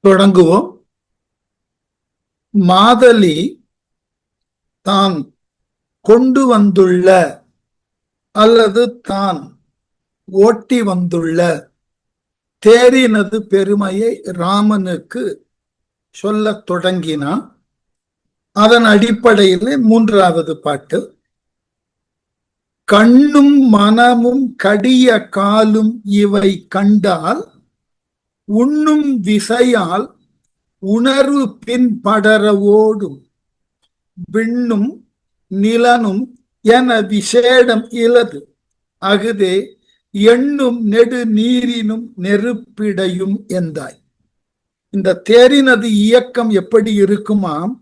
தொடங்குவோம். மாதலி தான் கொண்டு வந்துள்ள அல்லது தான் ஓட்டி வந்துள்ள தேரினது பெருமையை ராமனுக்கு சொல்லத் தொடங்கினான். அதன் அடிப்படையில் மூன்றாவது பாட்டு, கண்ணும் மனமும் கடிய காலும் இவை கண்டால் உண்ணும் விசையால் உணர்வு பின் படர ஓடும் விண்ணும் நிலனும் என விசேடம் இலது அகுதே எண்ணும் நெடு நீரினும் நெருப்பிடையும் எந்தாய். இந்த தேரினது இயக்கம் எப்படி இருக்குமாம்?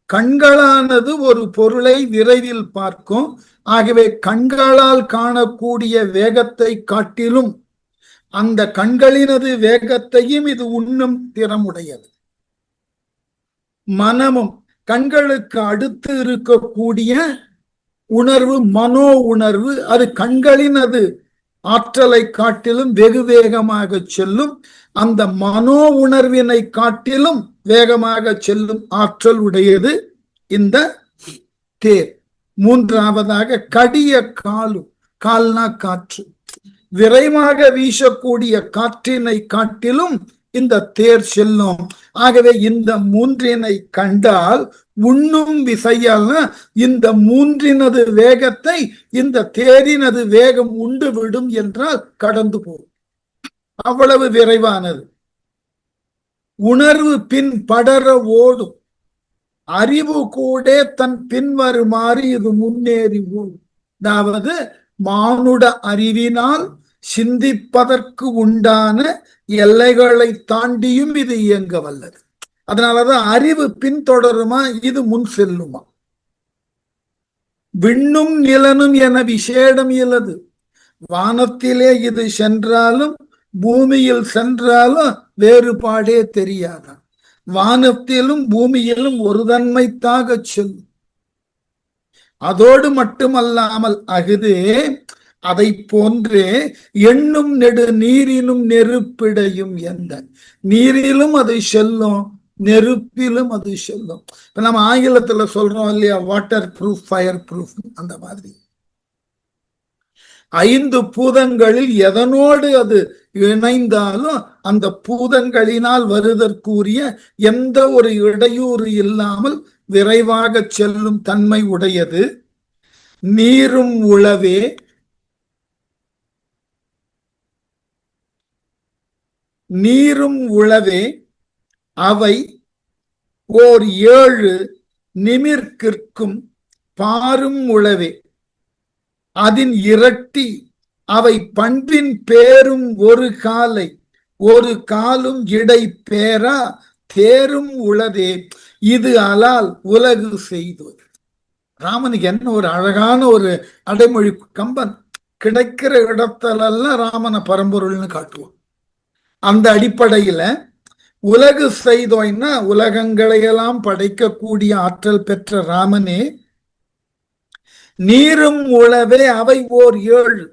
கண்களானது ஒரு பொருளை விரைவில் பார்க்கும். ஆகவே கண்களால் காணக்கூடிய வேகத்தை காட்டிலும் அந்த கண்களினது வேகத்தையும் இது உண்ணும் திறமுடையது. மனமும் கண்களுக்கு அடுத்து இருக்கக்கூடிய உணர்வு மனோ உணர்வு, அது கண்களினது ஆற்றலை காட்டிலும் வெகு வேகமாக செல்லும். அந்த மனோ உணர்வினை காட்டிலும் வேகமாக செல்லும் ஆற்றல் உடையது இந்த தேர். மூன்றாவதாக கடிய காலும், கால்னா காற்று, விரைவாக வீசக்கூடிய காற்றினை காட்டிலும் இந்த தேர் செல்லும். ஆகவே இந்த மூன்றினை கண்டால் உண்ணும் விசையால் இந்த மூன்றினது வேகத்தை இந்த தேரினது வேகம் உண்டு விடும் என்றால் கடந்து போகும். அவ்வளவு விரைவானது. உணர்வு பின் படர ஓடும், அறிவு கூட தன் பின்வருமாறு இது முன்னேறி ஓடும். அதாவது மானுட அறிவினால் சிந்திப்பதற்கு உண்டான எல்லைகளை தாண்டியும் இது இயங்க வல்லது. அதனாலதான் அறிவு பின்தொடருமா, இது முன் செல்லுமா. விண்ணும் நிலனும் என விசேடம் இலது. வானத்திலே இது சென்றாலும் பூமியில் சென்றாலும் வேறுபாடே தெரியாதான். வானத்திலும் பூமியிலும் ஒரு தன்மைத்தாக செல்லும். அதோடு மட்டுமல்லாமல் அகுதே அதை போன்றே எண்ணும் நெடு நீரினும் நெருப்பிடையும் எந்த. நீரிலும் அது செல்லும், நெருப்பிலும் அது செல்லும். இப்ப நம்ம ஆங்கிலத்துல சொல்றோம் இல்லையா, வாட்டர் ப்ரூஃப், ஃபயர் ப்ரூஃப், அந்த மாதிரி 5 பூதங்களில் எதனோடு அது இணைந்தாலும் அந்த பூதங்களினால் வருதற்குரிய எந்த ஒரு இடையூறு இல்லாமல் விரைவாக செல்லும் தன்மை உடையது. நீரும் உளவே, நீரும் உளவே அவை ஓர் 7 நிமிர்கிற்கும் பாரும் உளவே அதின் இரட்டி அவை பண்பின் பேரும் ஒரு காலை ஒரு காலும் இடை பேரா தேரும் உளதே இது அலால் உலகு செய்தோர். ராமனுக்கு என்ன ஒரு அழகான ஒரு அடைமொழி. கம்பன் கிடைக்கிற இடத்திலெல்லாம் ராமனை பரம்பொருள்னு காட்டுவோம். அந்த அடிப்படையில உலகு செய்தோய்னா உலகங்களையெல்லாம் படைக்கக்கூடிய ஆற்றல் பெற்ற ராமனே, நீரும் உளவே அவை ஓர் 7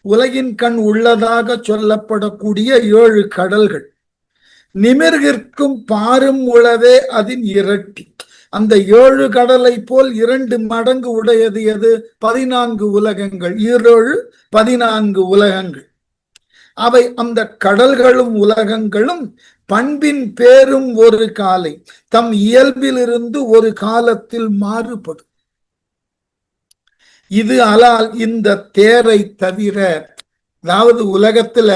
உலகின் கண் உள்ளதாக சொல்லப்படக்கூடிய 7 கடல்கள். நிமிர்கிற்கும் பாரும் உளவே அதன் இரட்டி. அந்த 7 கடலை போல் 2 மடங்கு உடையது எது? 14 உலகங்கள். 7 14 உலகங்கள். அவை அந்த கடல்களும் உலகங்களும் பண்பின் பேரும் ஒரு காலை தம் இயல்பிலிருந்து ஒரு காலத்தில் மாறுபடும். இது அலால் இந்த தேரை தவிர, அதாவது உலகத்துல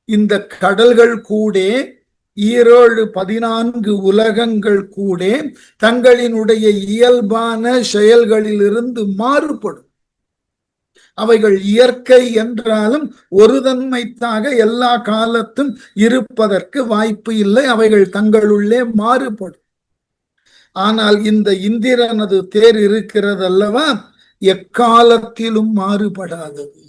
இந்த கடல்கள் கூட 7 14 உலகங்கள் கூட தங்களினுடைய இயல்பான செயல்களிலிருந்து மாறுபடும். அவைகள் இயற்கை என்றாலும் ஒரு தன்மைத்தாக எல்லா காலத்தும் இருப்பதற்கு வாய்ப்பு இல்லை. அவைகள் தங்களுள்ளே மாறுபடும். ஆனால் இந்த இந்திரனது தேர் இருக்கிறது அல்லவா, எக்காலத்திலும் மாறுபடாதது.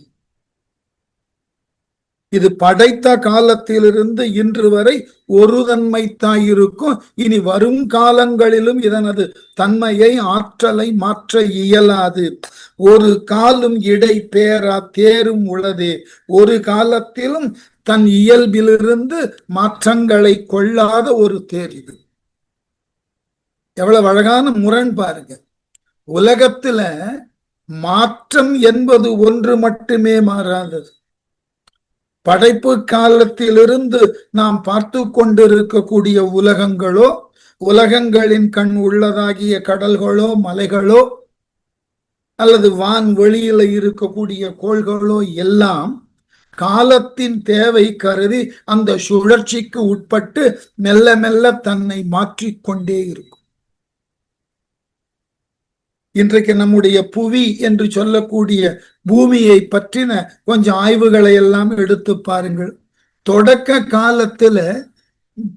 இது படைத்த காலத்திலிருந்து இன்று வரை ஒரு தன்மைத்தாயிருக்கும். இனி வரும் காலங்களிலும் இதனது தன்மையை ஆற்றலை மாற்ற இயலாது. ஒரு காலும் இடை பேரா தேரும் உள்ளதே. ஒரு காலத்திலும் தன் இயல்பிலிருந்து மாற்றங்களை கொள்ளாத ஒரு தேர் இது. எவ்வளவு அழகான முரண் பாருங்க. உலகத்துல மாற்றம் என்பது ஒன்று மட்டுமே மாறாதது. படைப்பு காலத்திலிருந்து நாம் பார்த்து கொண்டிருக்கக்கூடிய உலகங்களோ, உலகங்களின் கண் உள்ளதாகிய கடல்களோ, மலைகளோ, அல்லது வான் வெளியில இருக்கக்கூடிய கோள்களோ எல்லாம் காலத்தின் தேவை கருதி அந்த சுழற்சிக்கு உட்பட்டு மெல்ல மெல்ல தன்னை மாற்றிக்கொண்டே இருக்கும். இன்றைக்கு நம்முடைய புவி என்று சொல்லக்கூடிய பூமியை பற்றின கொஞ்சம் ஆய்வுகளை எல்லாம் எடுத்து பாருங்கள். தொடக்க காலத்துல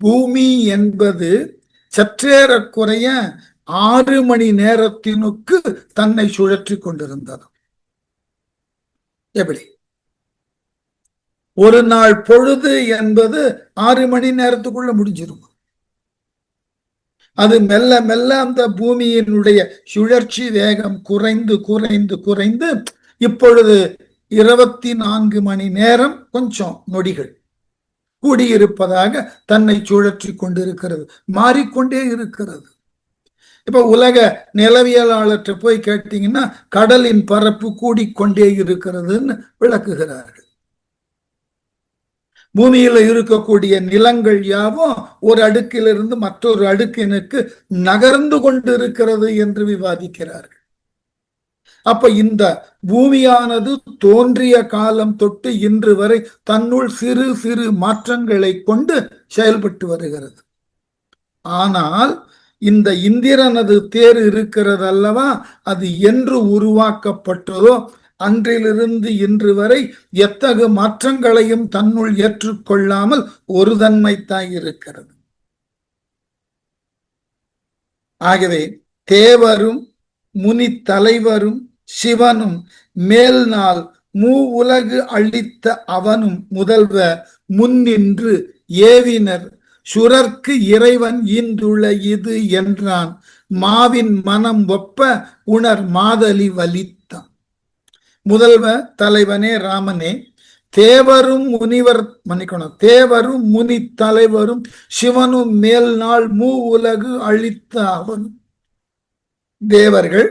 பூமி என்பது சற்றேறக்குறைய 6 மணி நேரத்தினுக்கு தன்னை சுழற்றி கொண்டிருந்தது. எப்படி? ஒரு நாள் பொழுது என்பது 6 மணி நேரத்துக்குள்ள முடிஞ்சிரும். அது மெல்ல மெல்ல அந்த பூமியினுடைய சுழற்சி வேகம் குறைந்து குறைந்து குறைந்து இப்பொழுது 24 மணி நேரம் கொஞ்சம் நொடிகள் கூடியிருப்பதாக தன்னை சுழற்றி கொண்டிருக்கிறது, மாறிக்கொண்டே இருக்கிறது. இப்ப உலக நிலவியலாளற்ற போய் கேட்டீங்கன்னா கடலின் பரப்பு கூடிக்கொண்டே இருக்கிறதுன்னு விளக்குகிறார்கள். பூமியில இருக்கக்கூடிய நிலங்கள் யாவும் ஒரு அடுக்கிலிருந்து மற்றொரு அடுக்கினுக்கு நகர்ந்து கொண்டிருக்கிறது என்று விவாதிக்கிறார்கள். அப்ப இந்த பூமியானது தோன்றிய காலம் தொட்டு இன்று வரை தன்னுள் சிறு சிறு மாற்றங்களை கொண்டு செயல்பட்டு வருகிறது. ஆனால் இந்த இந்திரனது தேர் இருக்கிறது அல்லவா, அது என்று உருவாக்கப்பட்டதோ அன்றிலிருந்து இன்று வரை எத்தகு மாற்றங்களையும் தன்னுள் ஏற்றுக்கொள்ளாமல் ஒரு தன்மைத்தாய் இருக்கிறது. ஆகவே தேவரும் முனி தலைவரும் சிவனும் மேல் நாள் மூ உலகு அளித்த அவனும் முதல்வ முன்னின்று ஏவினர் சுரர்க்கு இறைவன் ஈந்துள்ள இது என்றான் மாவின் மனம் ஒப்ப உணர் மாதலி வலித்தான். முதல்வ தலைவனே ராமனே, தேவரும் முனிவர் மன்னிக்கணும், தேவரும் முனி தலைவரும் சிவனும் மேல் நாள் மூ உலகு அளித்த அவனும். தேவர்கள்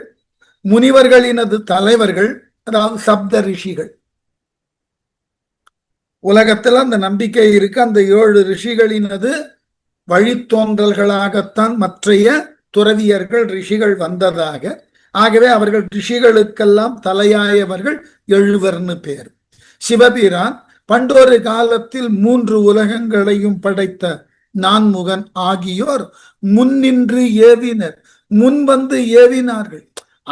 முனிவர்களினது தலைவர்கள், அதாவது சப்த ரிஷிகள். உலகத்துல அந்த நம்பிக்கை இருக்கு, அந்த 7 ரிஷிகளினது வழித்தோன்றல்களாகத்தான் மற்றைய துறவியர்கள் ரிஷிகள் வந்ததாக. ஆகவே அவர்கள் ரிஷிகளுக்கெல்லாம் தலையாயவர்கள் 7 பேர். சிவபிரான் பண்டொரு காலத்தில் 3 உலகங்களையும் படைத்த நான்முகன் ஆகியோர் முன்னின்று ஏவினர், முன் வந்து ஏவினார்கள்.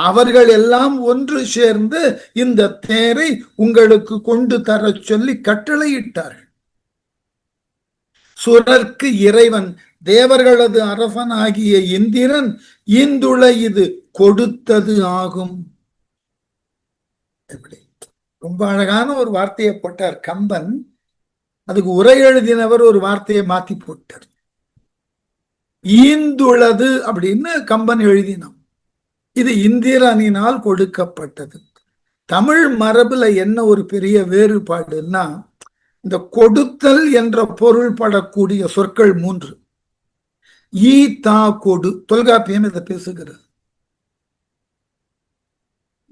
அவர்கள் எல்லாம் ஒன்று சேர்ந்து இந்த தேரை உங்களுக்கு கொண்டு தர சொல்லி கட்டளையிட்டார்கள். சுரர்க்கு இறைவன், தேவர்களது அரசனாகிய இந்திரன் ஈந்துள இது கொடுத்தது ஆகும். எப்படி ரொம்ப அழகான ஒரு வார்த்தையை போட்டார் கம்பன். அதுக்கு உரை எழுதினவர் ஒரு வார்த்தையை மாத்தி போட்டார். ஈந்துளது அப்படின்னு கம்பன் எழுதினான். இது இந்திரனினால் கொடுக்கப்பட்டது. தமிழ் மரபுல என்ன ஒரு பெரிய வேறுபாடுன்னா, இந்த கொடுத்தல் என்ற பொருள் படக்கூடிய சொற்கள் 3. ஈ தா கொடு, தொல்காப்பியம் இதை பேசுகிறது.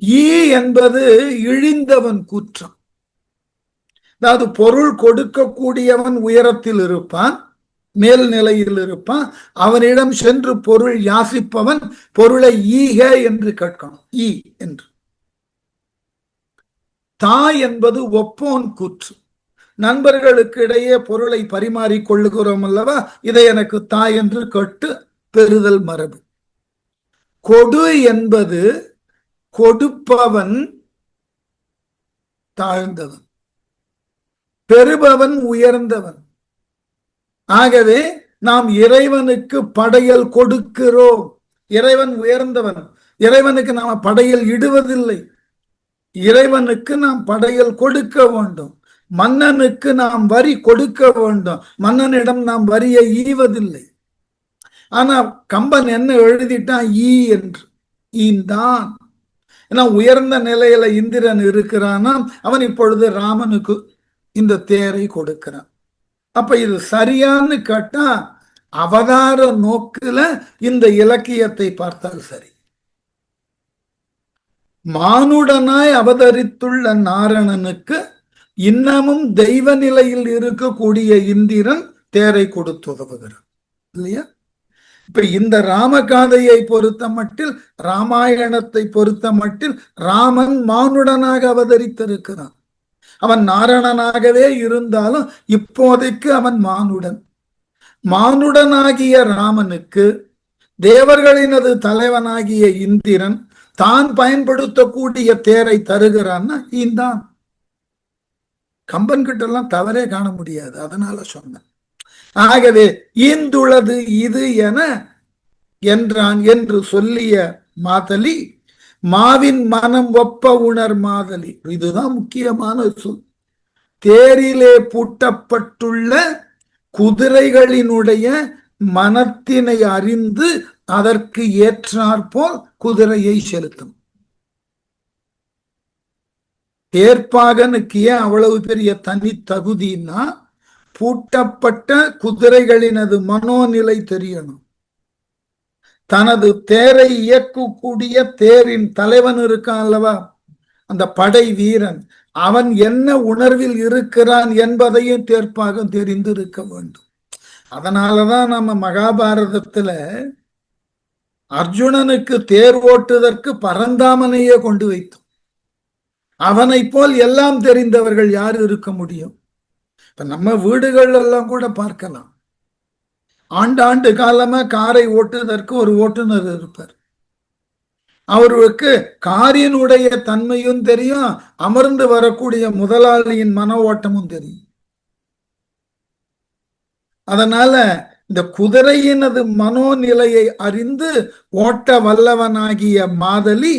ஈ என்பது இழிந்தவன் கூற்றம். அதாவது பொருள் கொடுக்கக்கூடியவன் உயரத்தில் இருப்பான், மேல் நிலையில் இருப்பான். அவனிடம் சென்று பொருள் யாசிப்பவன் பொருளை ஈக என்று கேட்கணும், ஈ என்று. தாய் என்பது ஒப்போன் கூற்று. நண்பர்களுக்கு இடையே பொருளை பரிமாறிக் கொள்ளுகிறோம் அல்லவா, இதை எனக்கு தாய் என்று கேட்டு பெறுதல் மரபு. கொடு என்பது கொடுப்பவன் தாழ்ந்தவன், பெறுபவன் உயர்ந்தவன். ஆகவே நாம் இறைவனுக்கு படையல் கொடுக்கிறோம். இறைவன் உயர்ந்தவன், இறைவனுக்கு நாம் படையல் இடுவதில்லை, இறைவனுக்கு நாம் படையல் கொடுக்க வேண்டும். மன்னனுக்கு நாம் வரி கொடுக்க வேண்டும், மன்னனிடம் நாம் வரியை ஈவதில்லை. ஆனா கம்பன் என்ன எழுதிட்டான்? ஈ என்று, ஈந்தான். ஏன்னா உயர்ந்த நிலையில இந்திரன் இருக்கிறானா, அவன் இப்பொழுது ராமனுக்கு இந்த தேரை கொடுக்கிறான். அப்ப இது சரியான்னு கேட்டா அவதார நோக்குல இந்த இலக்கியத்தை பார்த்தால் சரி. மானுடனாய் அவதரித்துள்ள நாரணனுக்கு இன்னமும் தெய்வ நிலையில் இருக்கக்கூடிய இந்திரன் தேரை கொடுத்து உதவுகிறான் இல்லையா? இப்ப இந்த ராமகாதையை பொறுத்த மட்டில், ராமாயணத்தை பொறுத்த மட்டில் ராமன் மானுடனாக அவதரித்திருக்கிறான். அவன் நாரணனாகவே இருந்தாலும் இப்போதைக்கு அவன் மானுடன். மானுடனாகிய ராமனுக்கு தேவர்களினது தலைவனாகிய இந்திரன் தான் பயன்படுத்தக்கூடிய தேரை தருகிறான்னா இந்தான். கம்பன் கிட்ட எல்லாம் தவறே காண முடியாது, அதனால சொன்னேன். ஆகவே ஈந்துளது இது என என்றான் என்று சொல்லிய மாதலி, மாவின் மனம் ஒப்ப உணர் மாதலி. இதுதான் முக்கியமான சொல். தேரிலே பூட்டப்பட்டுள்ள குதிரைகளினுடைய மனத்தினை அறிந்து அதற்கு ஏற்றாற்போல் குதிரையை செலுத்தும். தேர்ப்பாகனுக்கு ஏன் அவ்வளவு பெரிய தனி தகுதினா, பூட்டப்பட்ட குதிரைகளினது மனோநிலை தெரியணும். தனது தேரை இயக்கக்கூடிய தேரின் தலைவன் இருக்கான் அல்லவா, அந்த படை வீரன், அவன் என்ன உணர்வில் இருக்கிறான் என்பதையும் தேர்ப்பாக தெரிந்திருக்க வேண்டும். அதனாலதான் நம்ம மகாபாரதத்துல அர்ஜுனனுக்கு தேர் ஓட்டுவதற்கு பரந்தாமனையே கொண்டு வைத்தோம். அவனை போல் எல்லாம் தெரிந்தவர்கள் யார் இருக்க முடியும்? இப்ப நம்ம வீடுகள் எல்லாம் கூட பார்க்கலாம், ஆண்டாண்டு காலமா காரை ஓட்டுவதற்கு ஒரு ஓட்டுநர் இருப்பார். அவருக்கு காரினுடைய தன்மையும் தெரியும், அமர்ந்து வரக்கூடிய முதலாளியின் மன ஓட்டமும் தெரியும். அதனால இந்த குதிரையினது மனோநிலையை அறிந்து ஓட்ட வல்லவனாகிய மாதலி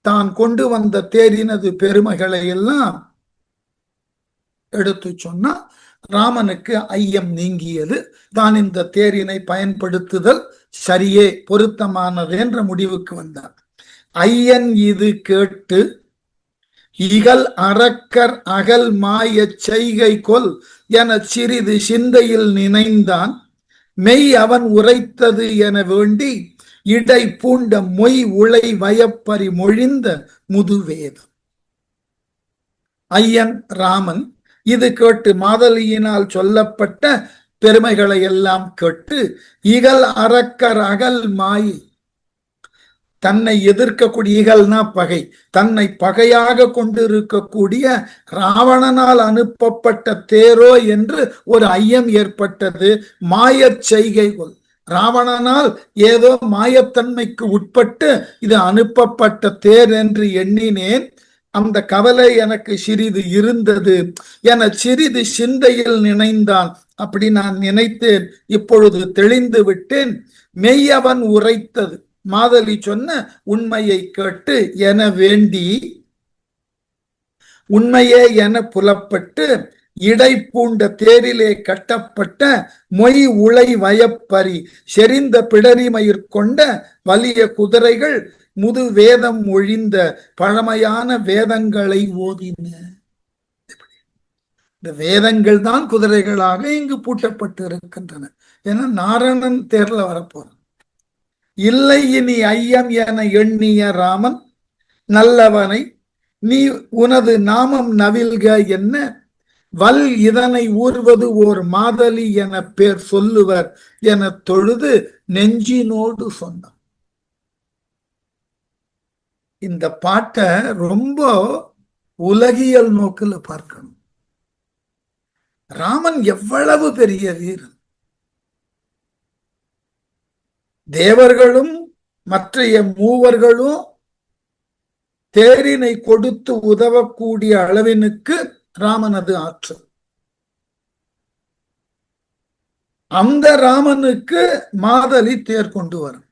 தான் கொண்டு வந்த தேரினது பெருமைகளை எல்லாம் எடுத்து சொன்னா ராமனுக்கு ஐயம் நீங்கியது. தான் இந்த தேரினை பயன்படுத்துதல் சரியே, பொருத்தமானது என்ற முடிவுக்கு வந்தார். ஐயன் இது கேட்டு இகல் அரக்கர் அகல் மாய செய்கை கொல் என சிறிது சிந்தையில் நினைந்தான். மெய் அவன் உரைத்தது என வேண்டி இடை பூண்ட மொய் உளை வயப்பறி மொழிந்த முதுவேதம். ஐயன் ராமன் இது கேட்டு, மாதலியினால் சொல்லப்பட்ட பெருமைகளை எல்லாம் கேட்டு, இகல் அரக்கர் அகல் மாயை, தன்னை எதிர்க்கக்கூடிய, இகல்னா பகை, தன்னை பகையாக கொண்டிருக்கக்கூடிய ராவணனால் அனுப்பப்பட்ட தேரோ என்று ஒரு ஐயம் ஏற்பட்டது. மாயச் செய்கைகள், ராவணனால் ஏதோ மாயத்தன்மைக்கு உட்பட்டு இது அனுப்பப்பட்ட தேர் என்று எண்ணினேன். அந்த கவலை எனக்கு சிறிது இருந்தது என சிறிது சிந்தையில் நினைந்தான். அப்படி நான் நினைத்தேன், இப்பொழுது தெளிந்து விட்டேன். மெய்யவன் உரைத்தது, மாதலி சொன்ன உண்மையை கேட்டு என வேண்டி, உண்மையே என புலப்பட்டு, இடை பூண்ட தேரிலே கட்டப்பட்ட மொய் உளை வயப்பறி செறிந்த பிடரிமயிற்கொண்ட வலிய குதிரைகள் முது வேதம் ஒழிந்த பழமையான வேதங்களை ஓதின. இந்த வேதங்கள் தான் குதிரைகளாக இங்கு பூட்டப்பட்டு இருக்கின்றன. ஏன்னா நாரணன் தேர்ல வரப்போற. இல்லை இனி ஐயம் என எண்ணிய ராமன் நல்லவனை, நீ உனது நாமம் நவில்க என்ன, வல் இதனை ஊர்வது ஓர் மாதலி என பேர் சொல்லுவர் என தொழுது நெஞ்சினோடு சொன்னான். இந்த பாட்டை ரொம்ப உலகியல் நோக்கில் பார்க்கணும். ராமன் எவ்வளவு பெரிய வீரன்! தேவர்களும் மற்றைய மூவர்களும் தேரினை கொடுத்து உதவக்கூடிய அளவினுக்கு ராமனது ஆற்றல். அந்த ராமனுக்கு மாதலி தேர் கொண்டு வரும்.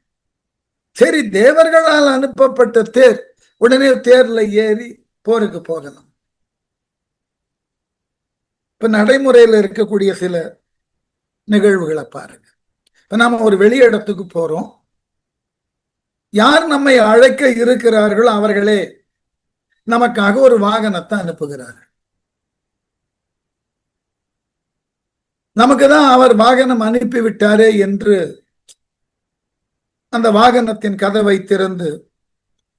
சரி, தேவர்களால் அனுப்பப்பட்ட தேர், உடனே தேர்ல ஏறி போருக்கு போகலாம். இப்ப நடைமுறையில் இருக்கக்கூடிய சில நிகழ்வுகளை பாருங்க. இப்ப நாம ஒரு வெளி இடத்துக்கு போறோம், யார் நம்மை அழைக்க இருக்கிறார்களோ அவர்களே நமக்காக ஒரு வாகனத்தை அனுப்புகிறார்கள். நமக்குதான் அவர் வாகனம் அனுப்பிவிட்டாரே என்று அந்த வாகனத்தின் கதவை திறந்து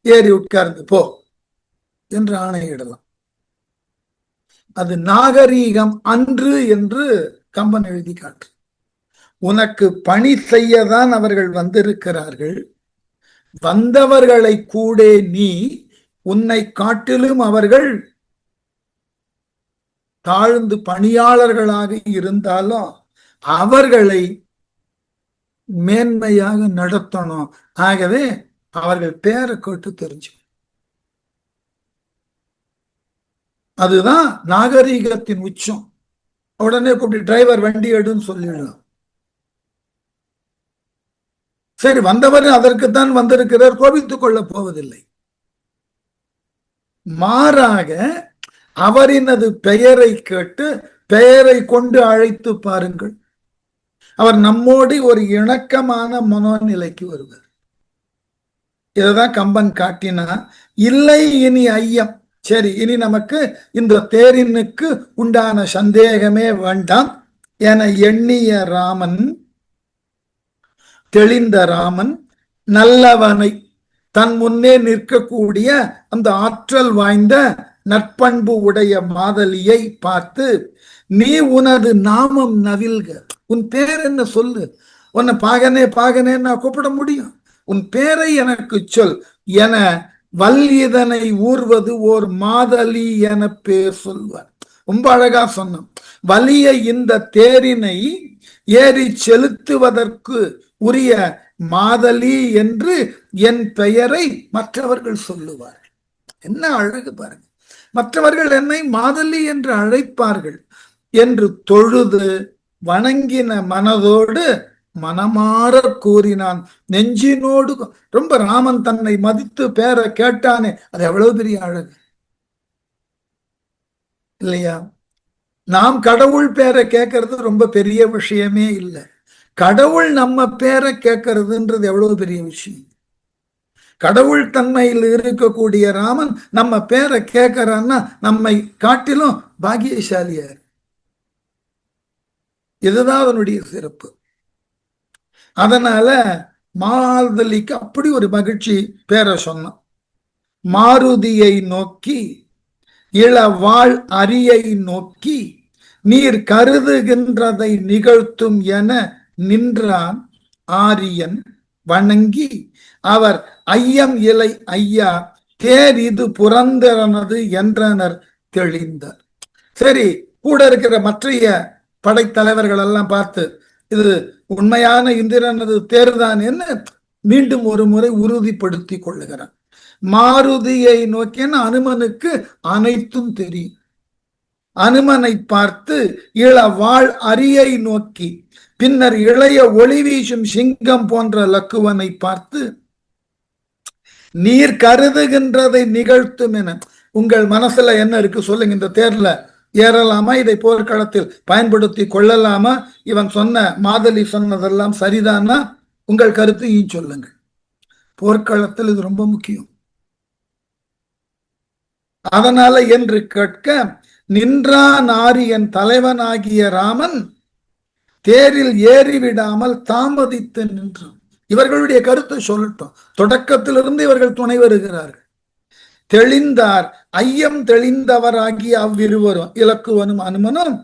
ஏறி உட்கார்ந்து போ என்று ஆணையிடலாம். அது நாகரீகம் அன்று என்று கம்பன் எழுதி காட்டு. உனக்கு பணி செய்யதான் அவர்கள் வந்திருக்கிறார்கள். வந்தவர்களை கூட நீ உன்னை காட்டிலும் அவர்கள் தாழ்ந்து பணியாளர்களாக இருந்தாலும் அவர்களை மேன்மையாக நடத்தணும். ஆகவே அவர்கள் பேரை கேட்டு தெரிஞ்சு, அதுதான் நாகரீகத்தின் உச்சம். உடனே கூப்பிட்டு டிரைவர் வண்டி எடுன்னு சொல்லிடலாம். சரி, வந்தவர் அதற்குத்தான் வந்திருக்கிறார், கோபித்துக் கொள்ளப் போவதில்லை. மாறாக அவரினது பெயரை கேட்டு பெயரை கொண்டு அழைத்து பாருங்கள், அவர் நம்மோடு ஒரு இணக்கமான மனோநிலைக்கு வருவார். இததான் கம்பன் காட்டினா. இல்லை இனி ஐயம், சரி இனி நமக்கு இந்த தேரினுக்கு உண்டான சந்தேகமே வேண்டாம் என எண்ணிய ராமன், தெளிந்த ராமன் நல்லவனை, தன் முன்னே நிற்கக்கூடிய அந்த ஆற்றல் வாய்ந்த நற்பண்பு உடைய மாதலியை பார்த்து, நீ உனது நாமம் நவில்க, உன் பேர் என்ன சொல்லு, உன்னை பாகனே பாகனே நான் கூப்பிட முடியும், உன் பேரை எனக்கு சொல் என வல்லிதனை ஊர்வது ஓர் மாதலி என பேர் சொல்வார். ரொம்ப அழகா சொன்னோம். வலிய இந்த தேரினை ஏறி செலுத்துவதற்கு உரிய மாதலி என்று என் பெயரை மற்றவர்கள் சொல்லுவார். என்ன அழகு பாருங்க. மற்றவர்கள் என்னை மாதலி என்று அழைப்பார்கள் என்று தொழுது வணங்கின மனதோடு மனமாற கூறினான், நெஞ்சினோடு. ரொம்ப ராமன் தன்னை மதித்து பேரை கேட்டானே, அது எவ்வளவு பெரிய அழகு இல்லையா? நாம் கடவுள் பேரை கேட்கறது ரொம்ப பெரிய விஷயமே இல்லை. கடவுள் நம்ம பேரை கேட்கறதுன்றது எவ்வளவு பெரிய விஷயம். கடவுள் தன்மையில் இருக்கக்கூடிய ராமன் நம்ம பேரை கேட்கிறான்னா நம்மை காட்டிலும் பாக்கியசாலியார். இதுதான் அவனுடைய சிறப்பு. அதனால மாதலிக்கு அப்படி ஒரு மகிழ்ச்சி பேரை சொன்னான். மாருதியை நோக்கி இளவாள் அரியை நோக்கி நீர் கருதுகின்றதை நிகழ்த்தும் என நின்றான் ஆரியன் வணங்கி, அவர் ஐயம் இலை ஐயா தேர் இது புரந்தரனது என்றனர் தெளிந்தார். சரி, கூட இருக்கிற மற்றைய படைத்தலைவர்கள் எல்லாம் பார்த்து, இது உண்மையான இந்திரனது தேர்தான் என்ன மீண்டும் ஒரு முறை உறுதிப்படுத்தி கொள்ளுகிறான். மாருதியை நோக்கின அனுமனுக்கு அனைத்தும் தெரியும். அனுமனை பார்த்து இளவாள் அரியை நோக்கி, பின்னர் இளைய ஒளி வீசும் சிங்கம் போன்ற லக்குவனை பார்த்து, நீர் கருதுகின்றதை நிகழ்த்தும் என, உங்கள் மனசுல என்ன இருக்கு சொல்லுங்க, இந்த தேர்ல ஏறலாமா, இதை போர்க்களத்தில் பயன்படுத்தி கொள்ளலாமா, இவன் சொன்ன மாதலி சொன்னதெல்லாம் சரிதானா, உங்கள் கருத்தையும் சொல்லுங்கள். போர்க்களத்தில் இது ரொம்ப முக்கியம். அதனால என்று கேட்க, நின்றான் ஆரியன் தலைவனாகிய ராமன் தேரில் ஏறிவிடாமல் தாமதித்து நின்றான். இவர்களுடைய கருத்தை சொல்லட்டும், தொடக்கத்திலிருந்து இவர்கள் துணை வருகிறார்கள். தெளிந்தார், ஐயம் தெளிந்தவராகிய அவ்விருவரும், இலக்குவனும் அனுமனும்,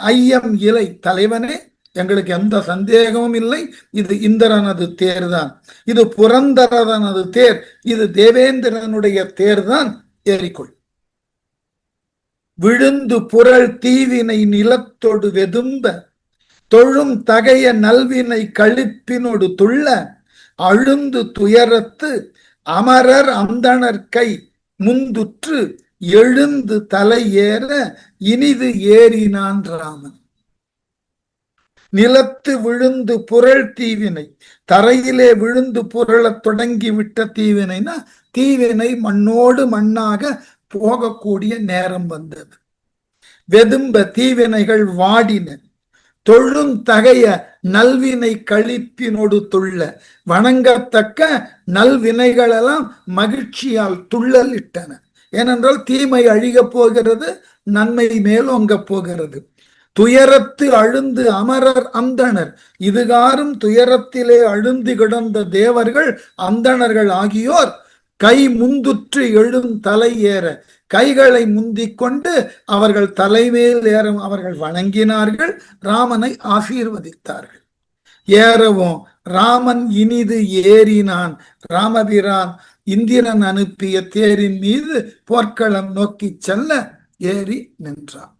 ஐயம் இலை தலைவனே, எங்களுக்கு எந்த சந்தேகமும் இல்லை, இது இந்திரனது தேர்தான், இது புரந்தரனது தேர், இது தேவேந்திரனுடைய தேர்தான், ஏறிக்கொள். விழுந்து புரள் தீவினை நிலத்தொடு வெதும்ப தொழும் தகைய நல்வினை கழிப்பினோடு துள்ள அழுந்து துயரத்து அமரர் அந்தணர் கை முந்துற்று எழுந்து தலை ஏற இனிது ஏறினான் ராமன். நிலத்து விழுந்து புரள் தீவினை, தரையிலே விழுந்து புரளத் தொடங்கிவிட்ட தீவினைனா, தீவினை மண்ணோடு மண்ணாக போகக்கூடிய நேரம் வந்தது. வெதும்ப தீவினைகள் வாடின, தொழுந்தகைய நல்வினை கழிப்பினொடு துள்ள, வணங்கத்தக்க நல்வினைகளெல்லாம் மகிழ்ச்சியால் துள்ளலிட்டன. ஏனென்றால் தீமை அழிகப் போகிறது, நன்மை மேலோங்க போகிறது. துயரத்து அழுந்து அமரர் அந்தணர், இதுகாரும் துயரத்திலே அழுந்து கிடந்த தேவர்கள் அந்தணர்கள் ஆகியோர் கை முந்துற்று எழும் தலை ஏற, கைகளை முந்திக் கொண்டு அவர்கள் தலைமேல் ஏற அவர்கள் வணங்கினார்கள், ராமனை ஆசீர்வதித்தார்கள். ஏறவும் ராமன் இனிது ஏறினான். ராமபிரான் இந்திரன் அனுப்பிய தேரின் மீது போர்க்களம் நோக்கி செல்ல ஏறி நின்றான்.